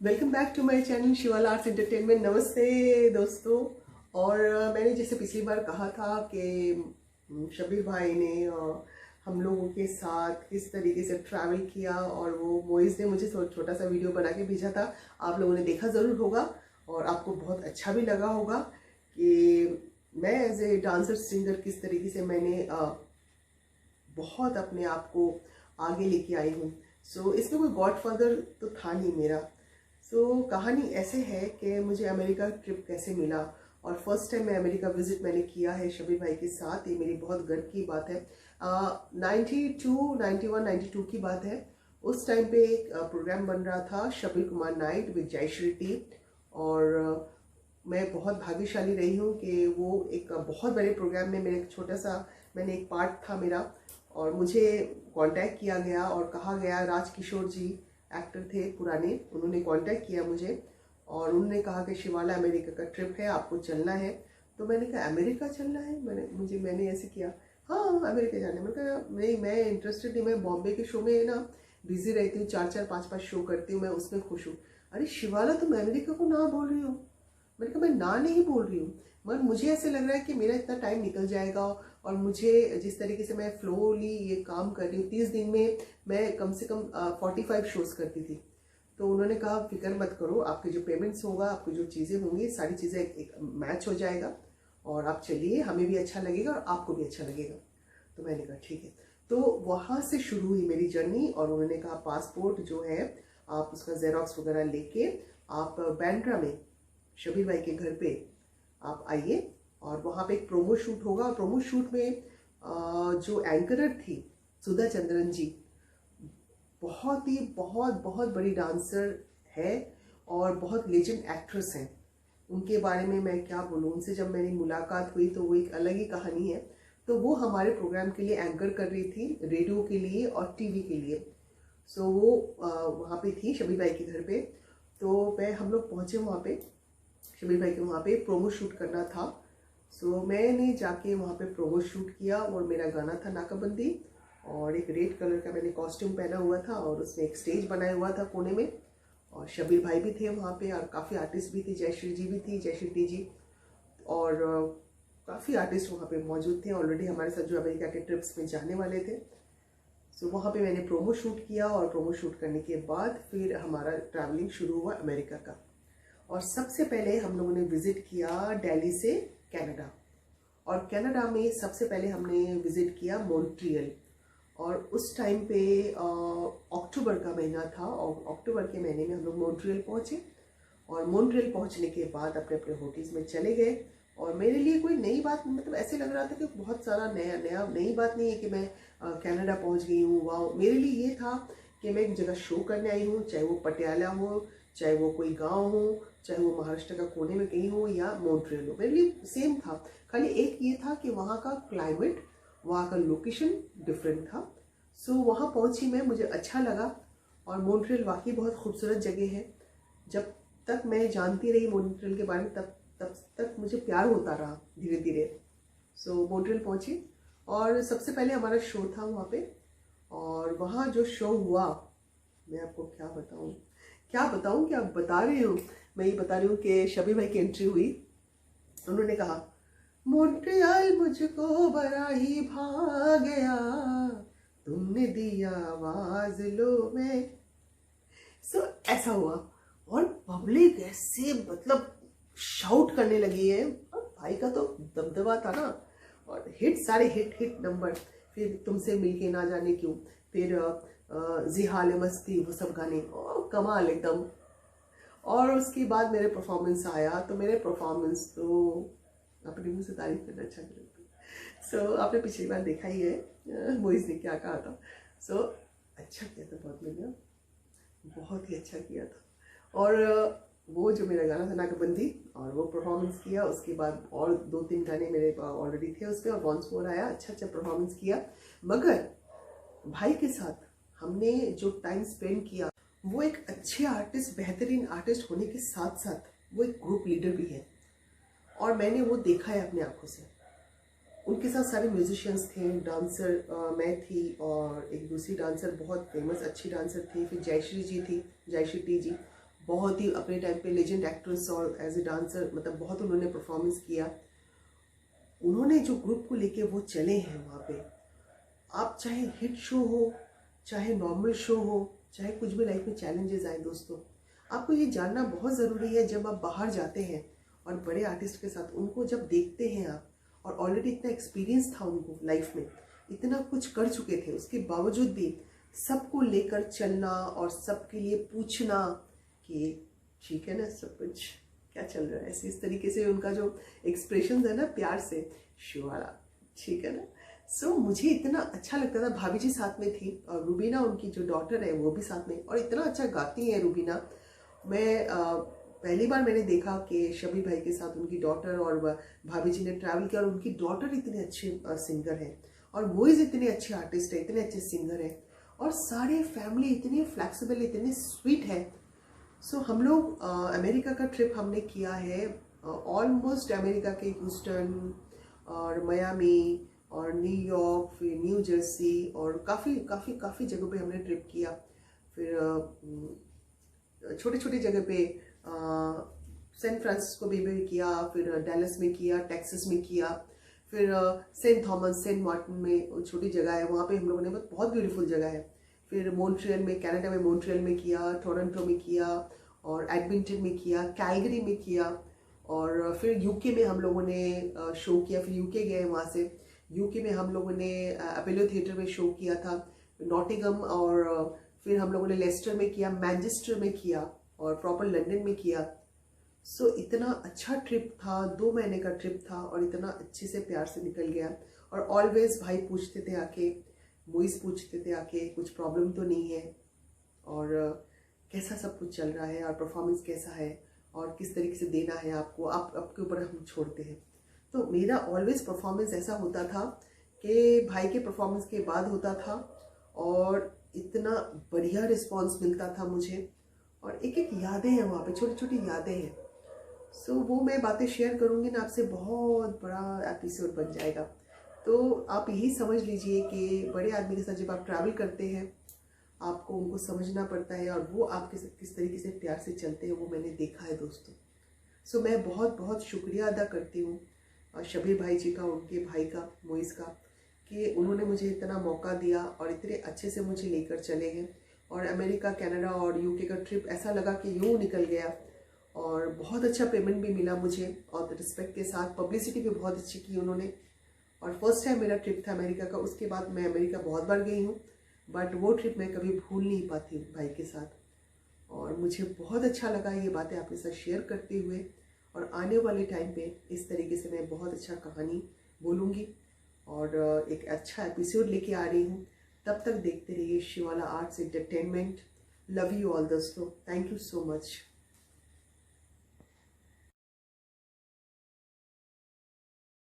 Welcome back to my channel Shivala arts entertainment. नमस्ते दोस्तों। और मैंने जैसे पिछली बार कहा था कि शबीर भाई ने हम लोगों के साथ किस तरीके से ट्रैवल किया और वो मोइज़ ने मुझे छोटा सा वीडियो बना के भेजा था। आप लोगों ने देखा ज़रूर होगा और आपको बहुत अच्छा भी लगा होगा कि मैं एज ए डांसर सिंगर किस तरीके से मैंने बहुत अपने आप को आगे लेके आई हूँ। सो इसमें कोई गॉडफादर तो था नहीं मेरा। कहानी ऐसे है कि मुझे अमेरिका ट्रिप कैसे मिला और फर्स्ट टाइम मैं अमेरिका विजिट मैंने किया है शबीर भाई के साथ। ये मेरी बहुत गर्व की बात है। 92 की बात है। उस टाइम पे एक प्रोग्राम बन रहा था Shabbir Kumar night with Jayshree T. और मैं बहुत भाग्यशाली रही हूँ कि वो एक बहुत बड़े प्रोग्राम में मैंने एक पार्ट था मेरा। और मुझे कांटेक्ट किया गया और कहा गया, राज किशोर जी एक्टर थे पुराने, उन्होंने कांटेक्ट किया मुझे और उन्होंने कहा कि शिवाला अमेरिका का ट्रिप है, आपको चलना है। तो मैंने कहा अमेरिका चलना है? मैंने ऐसे किया, हाँ अमेरिका जाना है। मैंने कहा नहीं, मैं इंटरेस्टेड नहीं, मैं बॉम्बे के शो में ना बिजी रहती हूँ, 4-5 शो करती हूँ, मैं उसमें खुश हूँ। अरे शिवाला, तुम अमेरिका को ना बोल रही हो? मैंने कहा मैं ना नहीं बोल रही हूँ, मगर मुझे ऐसे लग रहा है कि मेरा इतना टाइम निकल जाएगा और मुझे जिस तरीके से मैं फ्लोली ये काम कर रही हूँ, 30 दिन में मैं कम से कम 45 शोज़ करती थी। तो उन्होंने कहा फिक्र मत करो, आपके जो पेमेंट्स होगा, आपकी जो चीज़ें होंगी, सारी चीज़ें एक मैच हो जाएगा और आप चलिए, हमें भी अच्छा लगेगा और आपको भी अच्छा लगेगा। तो मैंने कहा ठीक है। तो वहाँ से शुरू हुई मेरी जर्नी और उन्होंने कहा पासपोर्ट जो है आप उसका जेरॉक्स वगैरह लेके आप बैंड्रा में शबीर भाई के घर पे आप आइए और वहाँ पे एक प्रोमो शूट होगा। और प्रोमो शूट में जो एंकरर थी सुधा चंद्रन जी, बहुत बड़ी डांसर है और बहुत लेजेंड एक्ट्रेस हैं। उनके बारे में मैं क्या बोलूँ, उनसे जब मेरी मुलाकात हुई तो वो एक अलग ही कहानी है। तो वो हमारे प्रोग्राम के लिए एंकर कर रही थी, रेडियो के लिए और टीवी के लिए। सो वो वहाँ पे थी शबीर भाई के घर पे। तो हम लोग पहुँचे वहाँ पे, शबीर भाई के वहाँ पे प्रोमो शूट करना था। मैंने जाके वहाँ पे प्रोमो शूट किया और मेरा गाना था नाकाबंदी और एक रेड कलर का मैंने कॉस्ट्यूम पहना हुआ था और उसमें एक स्टेज बनाया हुआ था कोने में और शबीर भाई भी थे वहाँ पे और काफ़ी आर्टिस्ट भी थे, जयश्री जी भी थी, जयश्री टी जी और काफ़ी आर्टिस्ट वहाँ पे मौजूद थे ऑलरेडी हमारे साथ जो अमेरिका के ट्रिप्स में जाने वाले थे। वहाँ पे मैंने प्रोमो शूट किया और प्रोमो शूट करने के बाद फिर हमारा ट्रैवलिंग शुरू हुआ अमेरिका का। और सबसे पहले हम लोगों ने विज़िट किया दिल्ली से कनाडा और कनाडा में सबसे पहले हमने विज़िट किया मॉन्ट्रियल। और उस टाइम पे अक्टूबर का महीना था और अक्टूबर के महीने में हम लोग मॉन्ट्रियल पहुँचे और मॉन्ट्रियल पहुँचने के बाद अपने अपने होटल्स में चले गए। और मेरे लिए कोई नई बात, मतलब ऐसे लग रहा था कि बहुत सारा नई बात नहीं है कि मैं कनाडा पहुँच गई हूँ। वाह, मेरे लिए ये था कि मैं एक जगह शो करने आई हूँ, चाहे वो पटियाला हो, चाहे वो कोई गांव हो, चाहे वो महाराष्ट्र का कोने में कहीं हो या मॉन्ट्रियल हो, मेरे लिए सेम था। खाली एक ये था कि वहाँ का क्लाइमेट, वहाँ का लोकेशन डिफरेंट था। वहाँ पहुँची मैं, मुझे अच्छा लगा और मॉन्ट्रियल वाकई बहुत खूबसूरत जगह है। जब तक मैं जानती रही मॉन्ट्रियल के बारे में तब तक मुझे प्यार होता रहा धीरे धीरे। मॉन्ट्रियल पहुँची और सबसे पहले हमारा शो था वहाँ पे। और वहाँ जो शो हुआ, मैं आपको क्या बताऊँ कि आप बता रही हूँ, मैं ये बता रही हूँ कि शबीर भाई की एंट्री हुई। उन्होंने कहा मॉन्ट्रियल मुझको बड़ा ही भा गया, तुमने दिया आवाज लो मैं। ऐसा हुआ और पब्लिक ऐसे मतलब शाउट करने लगी है। और भाई का तो दबदबा था ना, और सारे हिट नंबर, फिर तुमसे मिलके ना जाने क्यों, फिर जिहाल मस्ती, वो सब गाने कमाल एकदम। और उसके बाद मेरे परफॉर्मेंस आया तो मेरे परफॉर्मेंस तो अपने मुँह से तारीफ करना अच्छा करेंगे। आपने पिछली बार देखा ही है मोइज़ ने क्या कहा था। अच्छा किया था बहुत, मैंने बहुत ही अच्छा किया था। और वो जो मेरा गाना था नाकाबंदी और वो परफॉर्मेंस किया, उसके बाद और 2-3 गाने मेरे ऑलरेडी थे उसमें और वॉन्स मोर आया, अच्छा परफॉर्मेंस किया। मगर भाई के साथ हमने जो टाइम स्पेंड किया, वो एक अच्छे आर्टिस्ट, बेहतरीन आर्टिस्ट होने के साथ साथ वो एक ग्रुप लीडर भी है और मैंने वो देखा है अपने आंखों से। उनके साथ सारे म्यूजिशियंस थे, डांसर मैं थी और एक दूसरी डांसर बहुत फेमस अच्छी डांसर थी, फिर जयश्री जी थी, जयश्री टी जी, बहुत ही अपने टाइम पे लेजेंड एक्ट्रेस और एज ए डांसर, मतलब बहुत उन्होंने परफॉर्मेंस किया। उन्होंने जो ग्रुप को लेके वो चले हैं वहाँ पे, आप चाहे हिट शो हो, चाहे नॉर्मल शो हो, चाहे कुछ भी लाइफ में चैलेंजेस आए दोस्तों, आपको ये जानना बहुत ज़रूरी है जब आप बाहर जाते हैं और बड़े आर्टिस्ट के साथ उनको जब देखते हैं आप, और ऑलरेडी इतना एक्सपीरियंस था उनको लाइफ में, इतना कुछ कर चुके थे, उसके बावजूद भी सबको लेकर चलना और सबके लिए पूछना कि ठीक है ना, सब कुछ क्या चल रहा है, ऐसे इस तरीके से उनका जो एक्सप्रेशन है ना, प्यार से शिवाला, ठीक है ना। सो मुझे इतना अच्छा लगता था। भाभी जी साथ में थी और रूबीना उनकी जो डॉटर है वो भी साथ में, और इतना अच्छा गाती है रूबीना। मैं पहली बार मैंने देखा कि शबी भाई के साथ उनकी डॉटर और भाभी जी ने ट्रैवल किया, और उनकी डॉटर इतने अच्छे सिंगर हैं, और मोइज इतने अच्छे आर्टिस्ट है, इतने अच्छे सिंगर हैं, और सारे फैमिली इतनी फ्लैक्सीबल, इतने स्वीट है। सो हम लोग अमेरिका का ट्रिप हमने किया है, ऑलमोस्ट अमेरिका के ह्यूस्टन और मियामी और न्यूयॉर्क, फिर न्यू जर्सी, और काफ़ी काफ़ी काफ़ी जगहों पे हमने ट्रिप किया। फिर छोटे छोटे जगह पे सैन फ्रांसिस्को में किया, फिर डैलस में किया, टेक्सास में किया, फिर सेंट थॉमस, सेंट मार्टिन में छोटी जगह है, वहाँ पे हम लोगों ने, बहुत ब्यूटीफुल जगह है। फिर मॉन्ट्रियल में, कनाडा में मॉन्ट्रियल में किया, टोरंटो में किया, और एडमिंटन में किया, कैलगरी में किया, और फिर यूके में हम लोगों ने शो किया। फिर यूके गए, वहाँ से यूके में हम लोगों ने अपेलो थिएटर में शो किया था, नॉटिंघम, और फिर हम लोगों ने लेस्टर में किया, मैनचेस्टर में किया, और प्रॉपर लंदन में किया। सो इतना अच्छा ट्रिप था, 2 महीने का ट्रिप था, और इतना अच्छे से प्यार से निकल गया। और ऑलवेज भाई पूछते थे आके, मुइज पूछते थे आके, कुछ प्रॉब्लम तो नहीं है, और कैसा सब कुछ चल रहा है, और परफॉर्मेंस कैसा है, और किस तरीके से देना है आपको, आपके ऊपर हम छोड़ते हैं। तो मेरा ऑलवेज परफॉर्मेंस ऐसा होता था कि भाई के परफॉर्मेंस के बाद होता था, और इतना बढ़िया रिस्पांस मिलता था मुझे, और एक एक यादें हैं वहाँ पे, छोटी छोटी यादें हैं। सो वो मैं बातें शेयर करूँगी ना आपसे, बहुत बड़ा एपिसोड बन जाएगा। तो आप यही समझ लीजिए कि बड़े आदमी के साथ जब आप ट्रैवल करते हैं, आपको उनको समझना पड़ता है, और वो आपके साथ किस तरीके से प्यार से चलते हैं, वो मैंने देखा है दोस्तों। सो मैं बहुत बहुत शुक्रिया अदा करती हूँ शबीर भाई जी का, उनके भाई का, मोइज़ का, कि उन्होंने मुझे इतना मौका दिया और इतने अच्छे से मुझे लेकर चले हैं। और अमेरिका, कनाडा और यूके का ट्रिप ऐसा लगा कि यूँ निकल गया, और बहुत अच्छा पेमेंट भी मिला मुझे, और रिस्पेक्ट के साथ पब्लिसिटी भी बहुत अच्छी की उन्होंने। और फर्स्ट टाइम मेरा ट्रिप था अमेरिका का। उसके बाद मैं अमेरिका बहुत बार गई हूँ, बट वो ट्रिप मैं कभी भूल नहीं पाती भाई के साथ। और मुझे बहुत अच्छा लगा ये बातें आपके साथ शेयर करते हुए, और आने वाले टाइम पे इस तरीके से मैं बहुत अच्छा कहानी बोलूँगी, और एक अच्छा एपिसोड लेके आ रही हूँ। तब तक देखते रहिए Shivala arts entertainment. Love you all दोस्तों, थैंक यू सो मच।